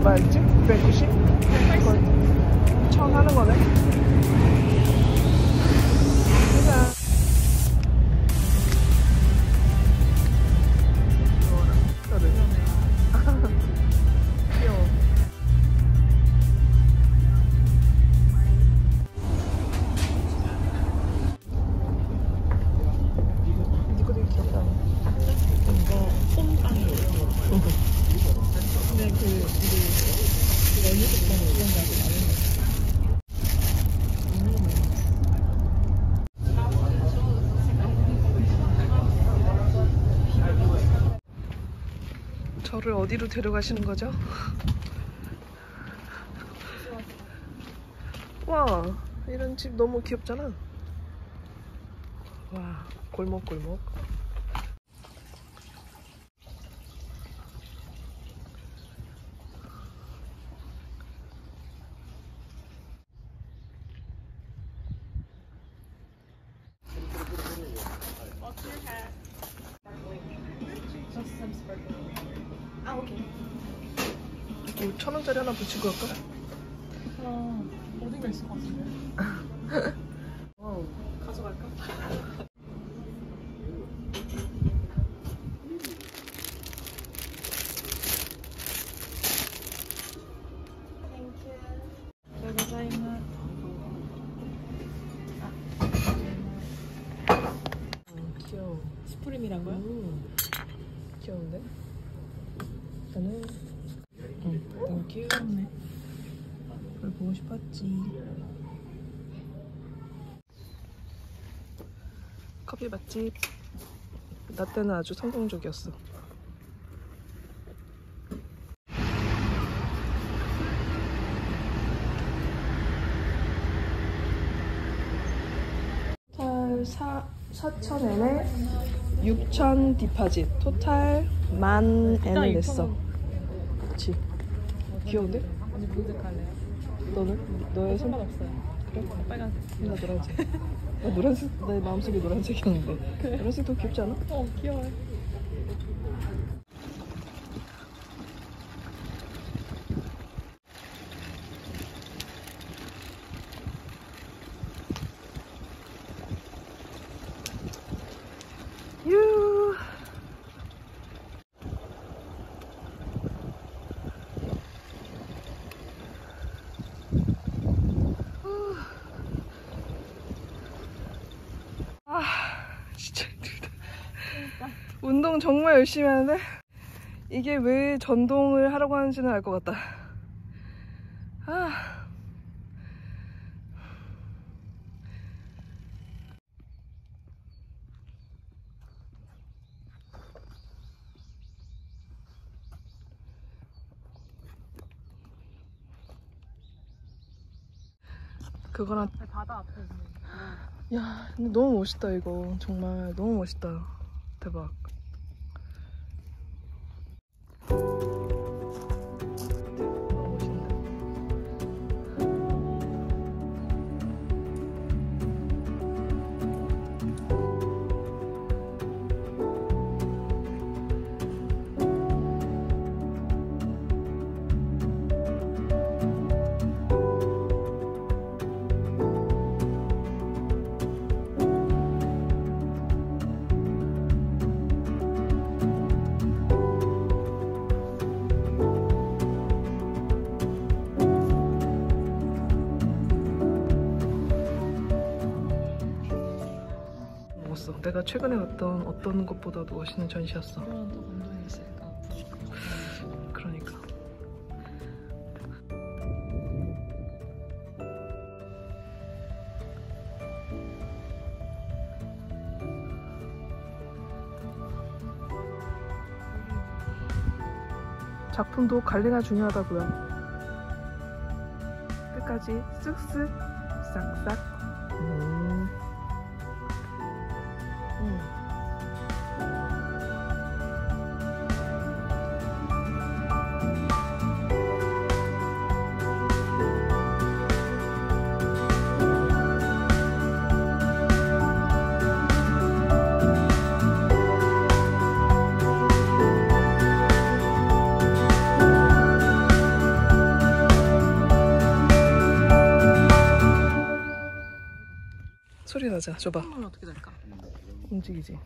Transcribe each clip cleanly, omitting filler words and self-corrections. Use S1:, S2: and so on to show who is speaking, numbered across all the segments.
S1: 얼마였지? 990? 거의 1000 하는 거네. 그냥 귀여워. 이거 되게 귀엽다.
S2: 이거 솜빵이에요. 근데 그 우리 연유식빵 이런 거 아직 안 했는데.
S1: 저를 어디로 데려가시는 거죠? 와, 이런 집 너무 귀엽잖아. 와, 골목골목.
S2: 아, 오케이.
S1: 5,000원짜리 하나 붙이고 갈까?
S2: 어딘가 있을 것 같은데. 가져갈까?
S1: 귀여워.
S2: 스프림이란 거야?
S1: 귀여운데? 나는
S2: 너무 귀엽네.
S1: 그걸 보고 싶었지. 커피 맛집. 나 때는 아주 성공적이었어. 토탈 4,000엔에 6,000 디파짓. 토탈 10,000엔을 냈어. 그치. 귀여운데?
S2: 언니 보색 할래요?
S1: 너는? 너의 손?
S2: 상관없어요.
S1: 그래?
S2: 빨간색.
S1: 나 노란색. 나 노란색, 내 마음속에 노란색이었는데. 노란색 더 귀엽지 않아?
S2: 귀여워요.
S1: 유. 진짜 힘들다. 운동 정말 열심히 하는데 이게 왜 전동을 하라고 하는지는 알 것 같다. 그거랑
S2: 바다 앞에 있는.
S1: 야, 근데 너무 멋있다. 이거 정말 너무 멋있다. 대박. 너무 멋있다. 내가 최근에 갔던 어떤 것보다도 멋있는 전시였어.
S2: 그런 또 감동이 있을까?
S1: 그러니까. 작품도 관리가 중요하다고요. 끝까지 쓱쓱 싹싹. 소리 나자. 줘봐.
S2: 선물 어떻게 될까?
S1: 움직이지.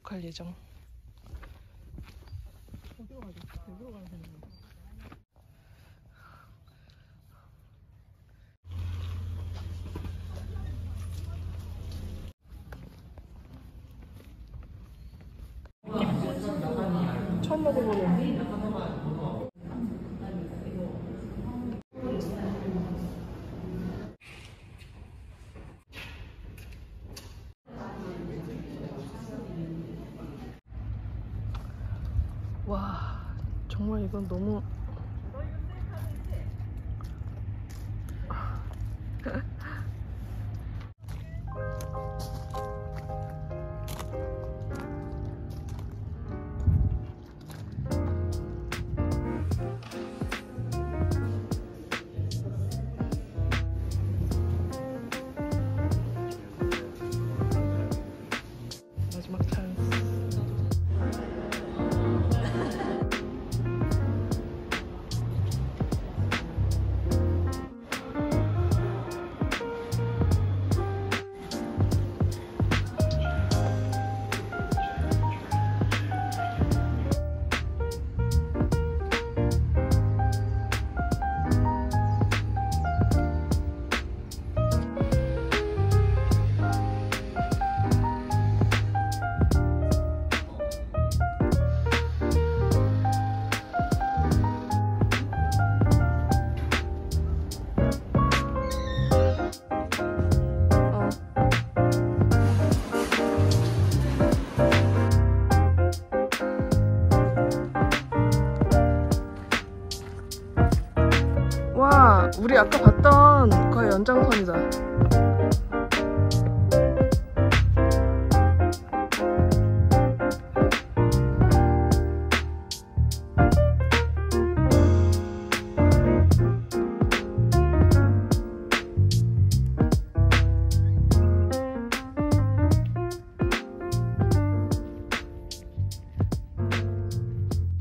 S1: 할 예정.
S2: 어디로 가지? 여기로 가야 되는 거야.
S1: 처음 먹어보는. 와, 정말 이건 너무. 마지막 찬스. 와, 우리 아까 봤던 거의 연장선이다.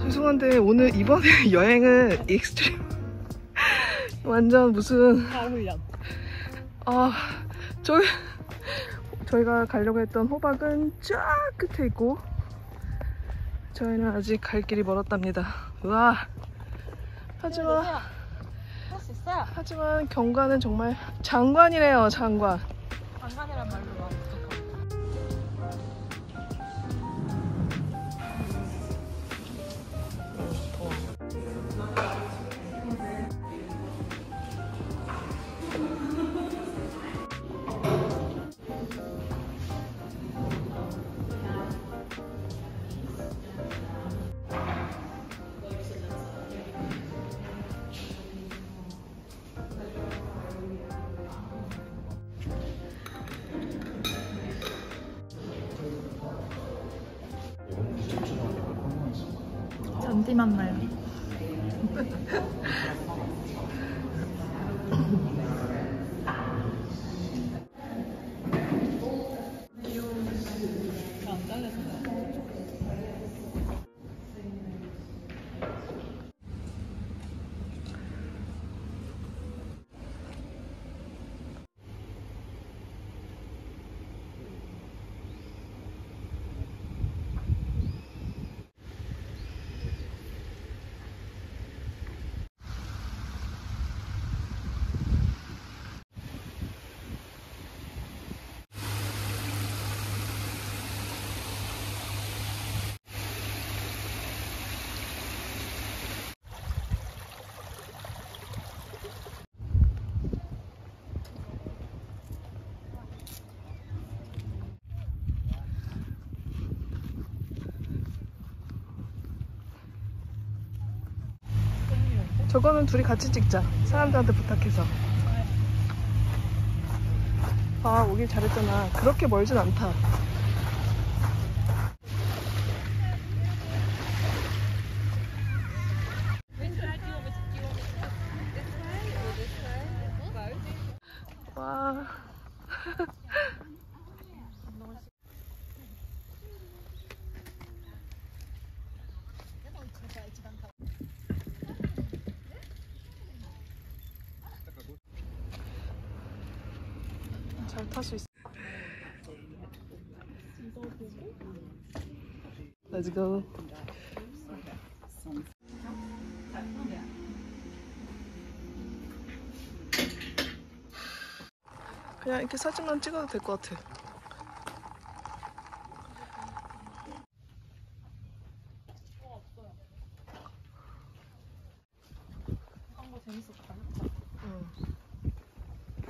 S1: 죄송한데 오늘 이번에 여행은 익스트림 완전 무슨
S2: 가훈련.
S1: 저희가 가려고 했던 호박은 쫙 끝에 있고 저희는 아직 갈 길이 멀었답니다. 우와. 하지만
S2: 할 수 있어요.
S1: 하지만 경관은 정말 장관이네요. 장관.
S2: 장관이란 말로 너무 부족합니다. 잔디만 나요. 안 잘려서. 저거는 둘이 같이 찍자. 사람들한테 부탁해서.
S1: 아, 오길 잘했잖아. 그렇게 멀진 않다. 와. 잘 탈 수 있어. Let's go. 그냥 이렇게 사진만 찍어도 될 것 같아. 응.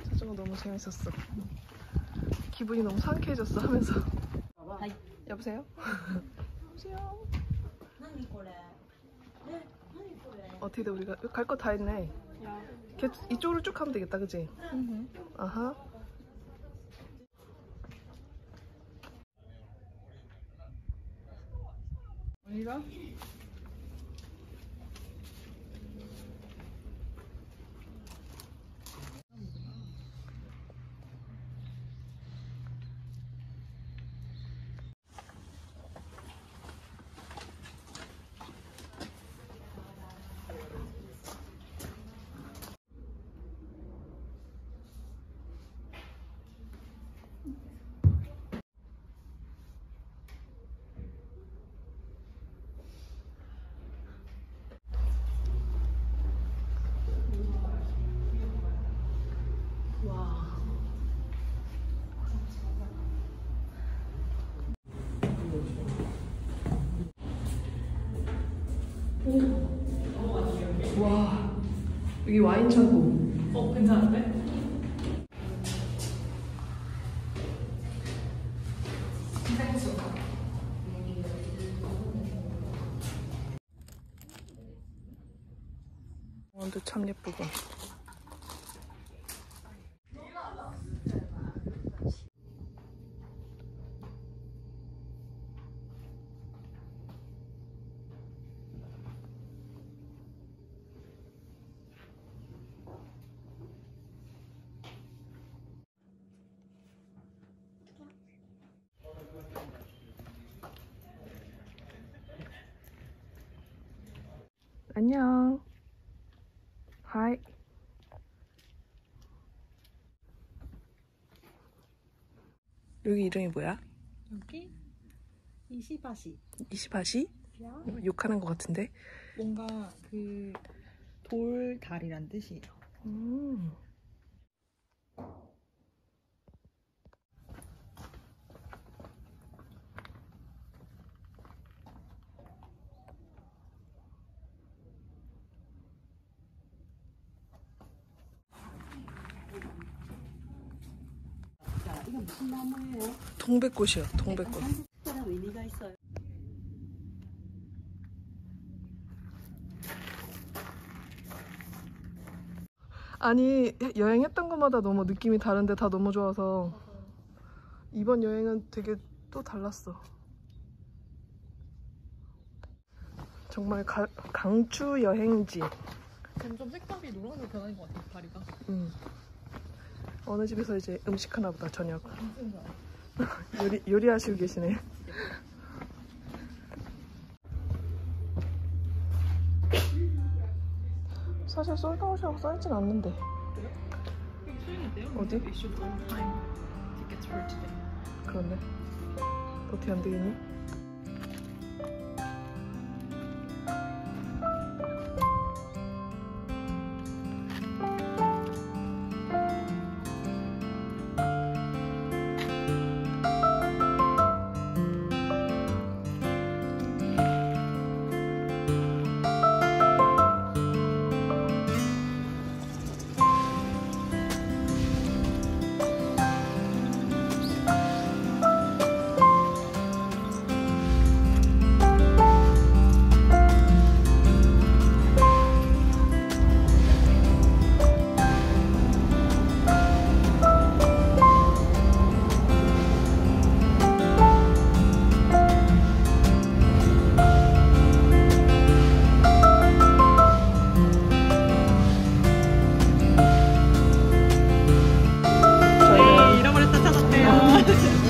S1: 자전거 너무 재밌었어. 기분이 너무 상쾌해졌어 하면서. 여보세요? 여보세요? 어떻게 돼 우리가 갈 거 다 했네. 이쪽으로 쭉 가면 되겠다, 그치? 아하.
S2: 어디가?
S1: 와, 여기 와인 창고.
S2: 괜찮은데?
S1: 원도 참 예쁘고. 안녕. 하이. 여기 이름이 뭐야?
S2: 여기 이시바시.
S1: 이시바시? 욕하는 것 같은데?
S2: 뭔가 그 돌다리란 뜻이에요.
S3: 자, 이거 무슨 나무예요?
S1: 동백꽃이요, 동백꽃.
S3: 특별한 의미가 있어요.
S1: 아니, 여행했던 것마다 너무 느낌이 다른데 다 너무 좋아서 이번 여행은 되게 또 달랐어. 정말 강추 여행지.
S2: 점점 색감이 노란색으로 변하는 것 같아, 다리가.
S1: 어느 집에서 이제 음식 하나 보다 저녁. 요리하시고 계시네. 사실 솔드아웃이라고 써있진 않는데. 어디? 그런데 어떻게 안 되겠니?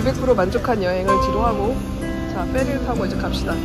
S1: 200% 만족한 여행을 뒤로 하고 자 페리를 타고 이제 갑시다.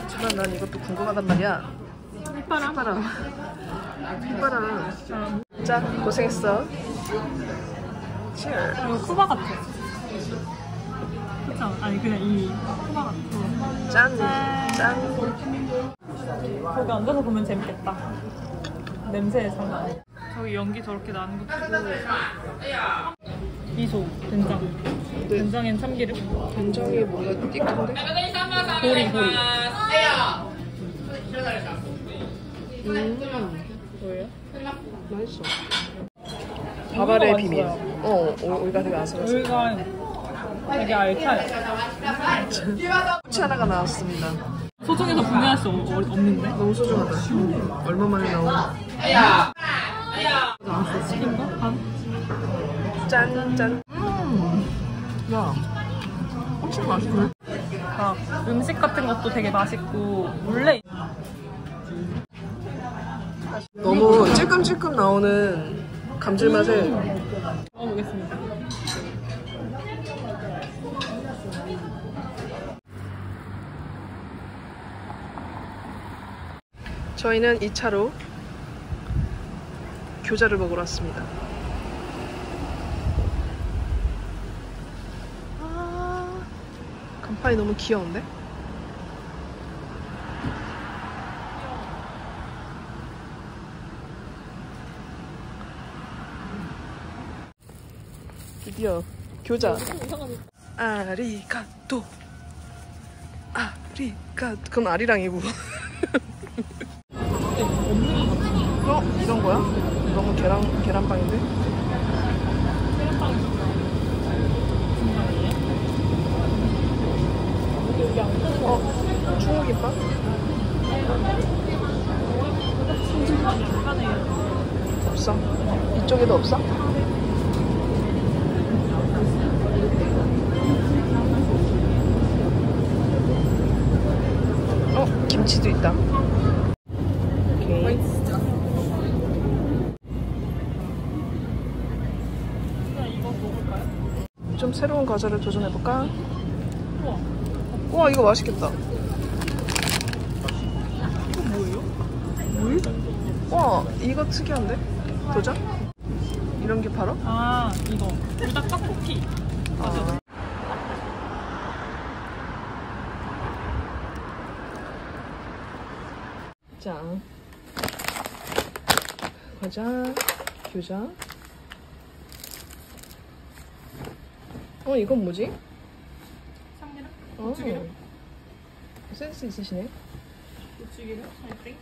S1: 하지만 난 이것도 궁금하단 말이야. 휘바람. 자, 고생했어. Cheers.
S2: 이거 쿠바 같아. 그쵸? 아니 그냥 이 쿠바 같아.
S1: 짠.
S2: 거기 앉아서 보면 재밌겠다. 냄새 장난 아니야. 저기 연기 저렇게 나는 거 치고 미소, 된장. 된장엔 참기름.
S1: 된장이 뭔가 띠큰데?
S2: 보리. 뭐예요?
S1: 맛있어. 밥알의 비밀. 오이가 되게 아슬아슬.
S2: 여기가 되게 알차요.
S1: 꼬치 하나가 나왔습니다.
S2: 소중해서 분해할 수 없는데?
S1: 너무 소중하다. 얼마 만에 나온.
S2: 나왔어, 시킨 거? 반?
S1: 짠. 야, 훨씬 맛있네.
S2: 음식 같은 것도 되게 맛있고 원래
S1: 너무 찔끔찔끔 나오는 감질맛에
S2: 먹어보겠습니다.
S1: 저희는 2차로 교자를 먹으러 왔습니다. 간판이 너무 귀여운데? 드디어 교자. 아리가또. 그건 아리랑이고. 이런 거야? 이건 계란빵인데? 중국김밥? 없어. 이쪽에도 없어? 김치도 있다. 오케이. 좀 새로운 과자를 도전해볼까? 우와, 이거 맛있겠다.
S2: 이거 뭐예요? 물?
S1: 와, 이거 특이한데? 도전? 이런 게 바로?
S2: 아, 이거 불닭 떡볶이. 맞아.
S1: 자, 과자, 교자. 이건 뭐지?
S2: 참기름?
S1: 어,
S2: 고추기름?
S1: 센스 있으시네.
S2: 고추기름? 살짝.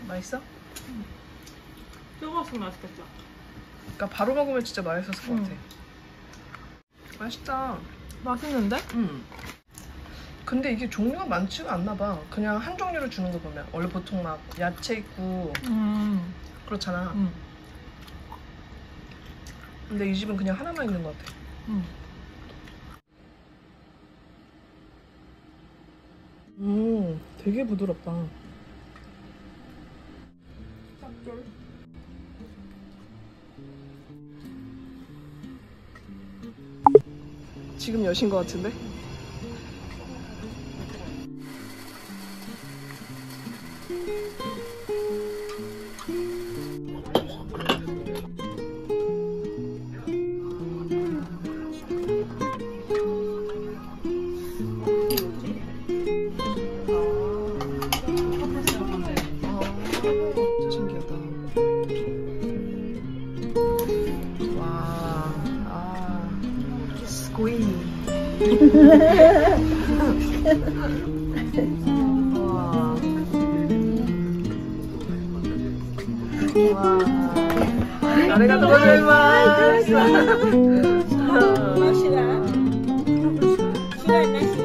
S1: 맛있어?
S2: 뜨거웠으면 맛있겠다.
S1: 그러니까 바로 먹으면 진짜 맛있었을 것 같아. 맛있다.
S2: 맛있는데?
S1: 근데 이게 종류가 많지가 않나 봐. 그냥 한 종류를 주는 거 보면 원래 보통 막 야채 있고 그렇잖아. 근데 이 집은 그냥 하나만 있는 것 같아. 되게 부드럽다. 지금 여신 것 같은데? 와. ありがとうございます。
S3: シュガーなし